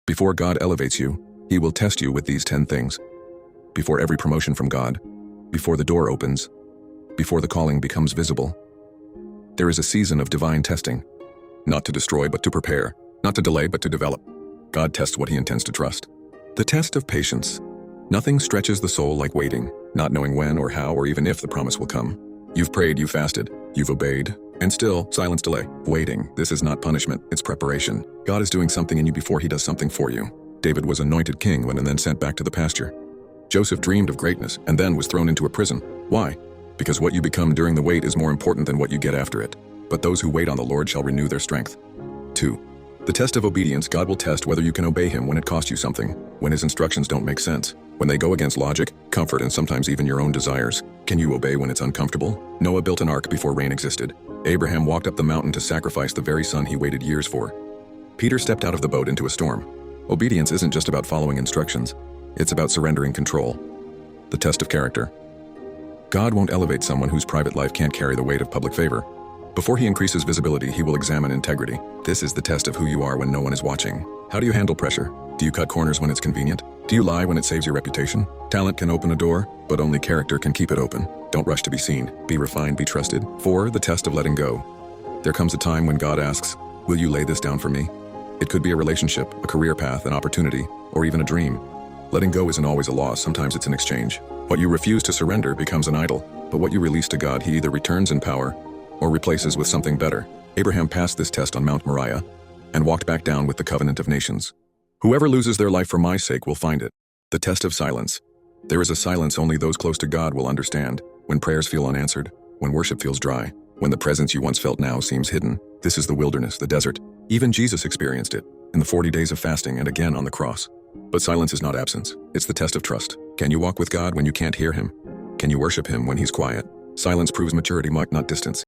Before God elevates you, He will test you with these 10 things. Before every promotion from God, before the door opens, before the calling becomes visible. There is a season of divine testing. Not to destroy, but to prepare. Not to delay, but to develop. God tests what He intends to trust. The test of patience. Nothing stretches the soul like waiting, not knowing when or how or even if the promise will come. You've prayed, you've fasted, you've obeyed, and still, silence, delay. Waiting. This is not punishment, it's preparation. God is doing something in you before He does something for you. David was anointed king when and then sent back to the pasture. Joseph dreamed of greatness and then was thrown into a prison. Why? Because what you become during the wait is more important than what you get after it. But those who wait on the Lord shall renew their strength. 2. The test of obedience. God will test whether you can obey Him when it costs you something, when His instructions don't make sense, when they go against logic, comfort, and sometimes even your own desires. Can you obey when it's uncomfortable? Noah built an ark before rain existed. Abraham walked up the mountain to sacrifice the very son he waited years for. Peter stepped out of the boat into a storm. Obedience isn't just about following instructions. It's about surrendering control. The test of character. God won't elevate someone whose private life can't carry the weight of public favor. Before He increases visibility, He will examine integrity. This is the test of who you are when no one is watching. How do you handle pressure? Do you cut corners when it's convenient? Do you lie when it saves your reputation? Talent can open a door, but only character can keep it open. Don't rush to be seen. Be refined, be trusted. 4. The test of letting go. There comes a time when God asks, "Will you lay this down for me?" It could be a relationship, a career path, an opportunity, or even a dream. Letting go isn't always a loss, sometimes it's an exchange. What you refuse to surrender becomes an idol, but what you release to God, He either returns in power or replaces with something better. Abraham passed this test on Mount Moriah and walked back down with the covenant of nations. Whoever loses their life for my sake will find it. The test of silence. There is a silence only those close to God will understand. When prayers feel unanswered, when worship feels dry, when the presence you once felt now seems hidden. This is the wilderness, the desert. Even Jesus experienced it, in the 40 days of fasting and again on the cross. But silence is not absence. It's the test of trust. Can you walk with God when you can't hear Him? Can you worship Him when He's quiet? Silence proves maturity, not distance.